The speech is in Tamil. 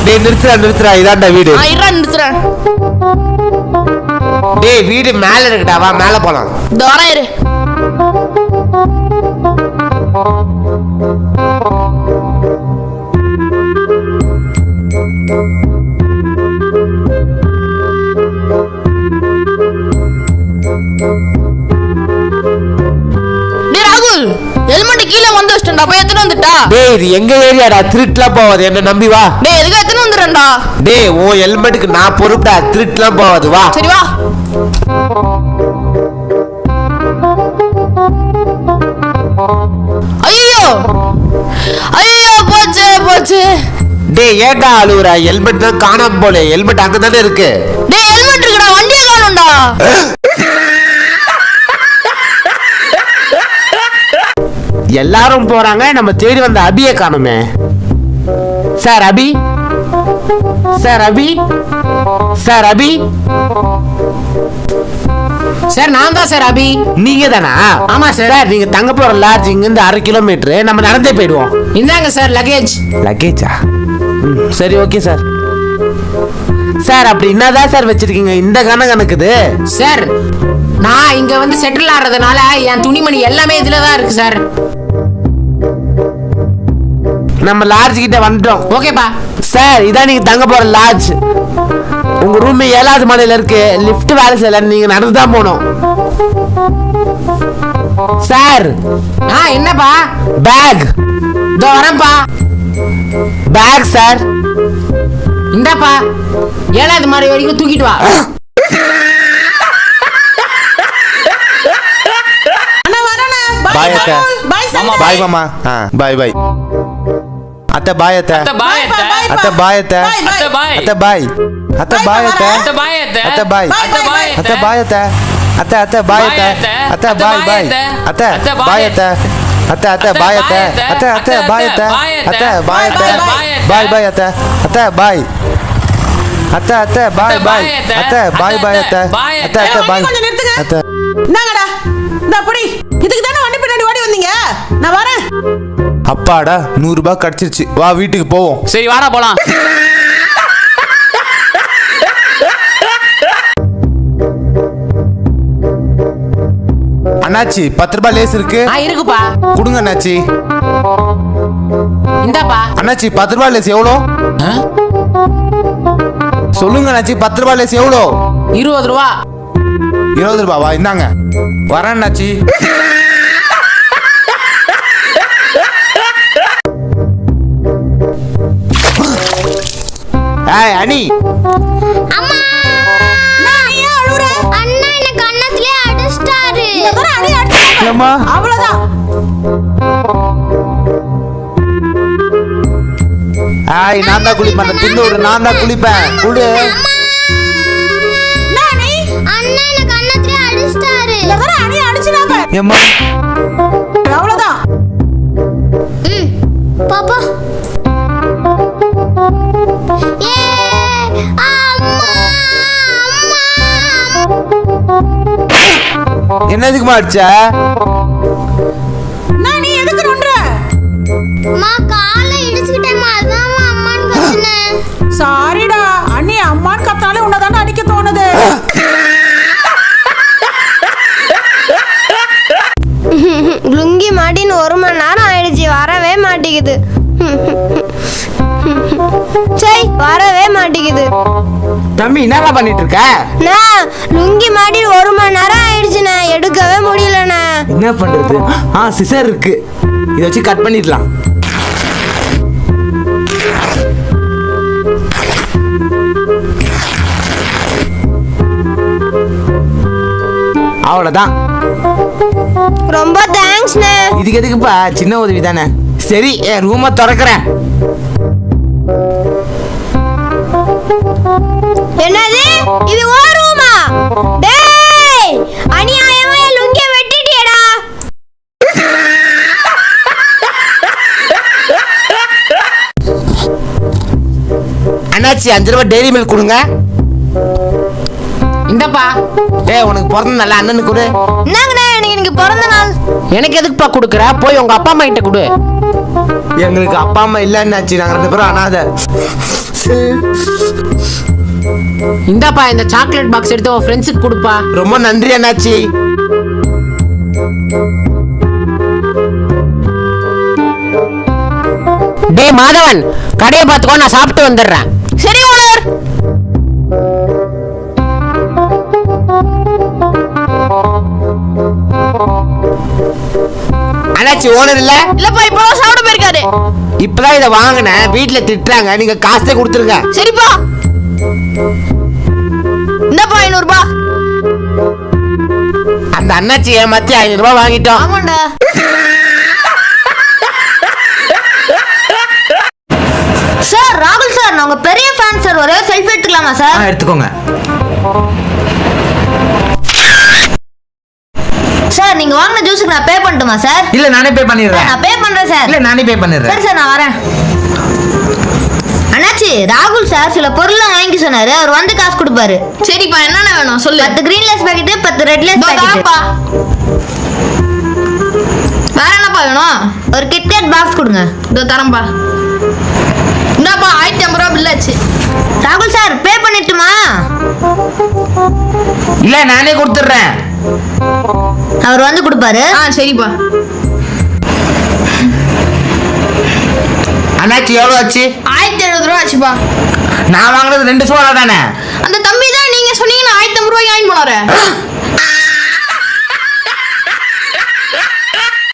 டேய் நிறுத்துறா இதான்டா வீடு. நிறுத்துறேன். டேய் வீடு மேல இருக்குடா, வா மேல போலாம். தோரா இரு. ஹெல்மெட் கீழே வந்து வச்சிட்டா, போய் எத்தனை வந்துட்டா? டேய் இது எங்க ஏரியாடா, திருட்டுலாம் போவாது, என்ன நம்பி வா. டேய் எதுக்கு எத்தனை வந்துறேன்டா? டேய் ஓ ஹெல்மெட்டுக்கு நான் பொறுப்புடா, திருட்டுலாம் போவாது, வா. சரி வா. ஐயோ ஐயோ போச்சு போச்சு. டேய் ஏன்டா அழுவுற, ஹெல்மெட் தான் காணாம போல, ஹெல்மெட் அங்க தானே இருக்கு. டேய் ஹெல்மெட் இருக்குடா, வண்டியை காணோம்டா. எல்லாரும் போறாங்க, நம்ம தேடி வந்த அபியை காணுமே. சார் அபி, சார் அபி, சார் அபி. சார் நான் தான் சார் அபி. நீங்க தானா? ஆமா சார். நீங்க தங்க போற லாட்ஜ் இங்க இருந்து 1/2 கிலோமீட்டர், நம்ம நடந்தே போயிடுவோம். இந்தாங்க சார் லக்கேஜ். லக்கேஜா? சரி ஓகே சார். சார் அப்படி என்னதான் சார் வச்சிருக்கீங்க, இந்த கணக்குது? சார் நான் இங்க வந்து செட்டில் ஆறதுனால என் துணிமணி எல்லாமே இதுல தான் இருக்கு சார். நம்ம லாட்ஜ் கிட்ட வந்துட்டோம். ஓகேப்பா. சார் இதான் நீங்க தங்க போற லாட்ஜ். உங்க ரூம் 7வது மாடியில இருக்கு. லிஃப்ட் வேலை செய்யல, நீங்க நடந்து தான் போகணும். சார் என்னப்பா? பேக். இதோ வரேன்ப்பா. Bag sir. இந்தாப்பா 7வது மாடி வரைக்கும் தூக்கிட்டு வா. பாய் அத்தை. பாய் மாமா. பாய் பாய் அத்தை. பாய் அத்தை. அத்தை பாய் அத்தை. அத்தை பாய் அத்தை. அத்தை பாய். அத்தை பாய் அத்தை. அத்தை பாய் அத்தை. அத்தை பாய். அத்தை பாய் அத்தை. அத்தை அத்தை பாய் அத்தை. அத்தை பாய் பாய். அத்தை பாய் அத்தை. அத்தை அத்தை பாய் அத்தை. அத்தை அத்தை பாய் அத்தை. அத்தை பாய் அத்தை. பாய் பாய் அத்தை. அத்தை பாய். அத்தை அத்தை பாய் பாய். அத்தை பாய் பாய் அத்தை. அத்தை அத்தை பாய். அத்தை என்னங்கடா இந்த அப்படி இதுக்கு தானே வண்டி பின்னாடி ஓடி வந்தீங்க? நான் வரேன். அப்பாடா 100 ரூபாய் கிடைச்சிருச்சு, வா வீட்டுக்கு போவோம். சரி வாடா போலாம். அண்ணாச்சி 10 ரூபாய் லேஸ் இருக்கு. இருக்குப்பா. கொடுங்க அண்ணாச்சி. இந்தாப்பா. அண்ணாச்சி 10 ரூபாய் லேஸ் எவ்வளோ? சொல்லுங்க அண்ணாச்சி, 10 ரூபாய் லேஸ் எவ்வளோ? 20 ரூபா. 20 ரூபாவா? இந்தாங்க வரேன் அண்ணாச்சி. ஏய் அனி. அம்மா நான் ஏன் அழுற? அண்ணா என்ன கண்ணத்திலே அடிச்சிட்டாரு. இவர அடி அடிச்சாங்க. அம்மா அவ்வளவுதான். ஏய் நான் தான் குளிப்பேன், தின்னூர் நான் தான் குளிப்பேன். குளு. நானே அண்ணா என்ன கண்ணத்திலே அடிச்சிட்டாரு. இவர அடி அடிச்சினாங்க. அம்மா அவ்வளவுதான். பாப்பா. ஏ அம்மா அம்மா. என்னதுக்குமா அடிச்ச? நீ எதுக்கு நொண்ற? அம்மா காலை இடிச்சிட்டேம்மா, அதான் அம்மான்னு கத்துனேன். சாரிடா அண்ணி, அம்மான்னு கத்தாலே உன்னதானே அடிக்க தோணுது. லுங்கி மாட்டின்னு 1 மணி நேரம் ஆயிடுச்சு, வரவே மாட்டேங்குது. சை வரவே மாட்டேங்குது. தம்பி என்னடா பண்ணிட்டு இருக்க? நான் லுங்கி மாட்டி 1 மணி நேரம் ஆயிடுச்சுண்ணே, எடுக்கவே முடியலண்ணே. என்ன பண்றது? சிசர் இருக்கு, இதை வச்சு கட் பண்ணிடலாம். அவ்வளவுதான். ரொம்ப தேங்க்ஸ்ண்ணே. இதுக்கு எதுக்குப்பா, சின்ன உதவி தானே. சரி என் ரூமை திறக்கிறேன். என்னது இது ஓ ரூமா? டேய் அநியாயமா லுங்கிய வெட்டிட்டியடா. அண்ணாச்சி 5 ரூபாய் டெய்ரி மில்க் கொடுங்க. இந்தப்பா. டேய் உனக்கு பிறந்த நாள் அண்ணனுக்கு கொடு. என்னங்கண்ணே எனக்கு பிறந்த நாள். எனக்கு எதுக்குப்பா கொடுக்குற? போய் உங்க அப்பா அம்மா கிட்ட கொடு. எங்களுக்கு அப்பா அம்மா இல்லைன்னாச்சு, நாங்கள் 2 பேரும் அனாதை. இந்தாப்பா இந்த சாக்லேட் பாக்ஸ் எடுத்து உன் ஃப்ரெண்ட்ஸுக்கு கொடுப்பா. ரொம்ப நன்றி அண்ணாச்சி. டேய் மாதவன், கடையை பார்த்துக்கோ, நான் சாப்பிட்டு வந்துடுறேன். சரி ஓனர். அண்ணாச்சி ஓனர் இல்ல? இல்லப்பா இப்பதான் சாப்பிட போயிருக்காரு. இப்பதான் இதை வாங்கினேன், வீட்டுல திட்டுறாங்க, நீங்க காசே கொடுத்துருங்க. சரிப்பா. இந்தப்பா 500 ரூபாய். அந்த அண்ணாச்சி ஏமாத்தி 500 ரூபாய் வாங்கிட்டோம். ஆமாண்டா. சார் ராகுல் சார், நான் உங்க பெரிய ஃபேன் சார். ஒரே செல்ஃபி எடுத்துக்கலாமா சார்? எடுத்துக்கோங்க. சார் நீங்க வாங்கின ஜூஸுக்கு நான் பே பண்ணட்டுமா சார்? இல்ல நானே பே பண்ணிடுறேன். நான் பே பண்றேன் சார். இல்ல நானே பே பண்ணிடுறேன். சரி சார் நான் வரேன். அண்ணாச்சி, ராகுல் சார் சில பொருள்லாம் வாங்கி சொன்னாரு. அவர் வந்து காசு கொடுப்பாரு. சரிப்பா என்னென்ன வேணும் சொல்லு. 10 green Lay's packet, 10 red Lay's packet. தான்ப்பா. வேற என்னப்பா வேணும்? ஒரு கிட்கேட் பாக்ஸ் கொடுங்க. இதோ தரேன்ப்பா. இந்தாப்பா 1050 ரூபாய் பில் ஆச்சு. ராகுல் சார் பே பண்ணிட்டுமா? இல்ல நானே கொடுத்துடுறேன். அவர் வந்து கொடுப்பாரு. சரிப்பா. அண்ணாச்சி எவ்வளவு ஆச்சு? 1070 ரூபாய் ஆச்சுப்பா. நான் வாங்கினது 2 சோடா தானே. அந்த தம்பி தான் நீங்க சொன்னீங்க 1050 ரூபாய் வாங்கி போனாரு.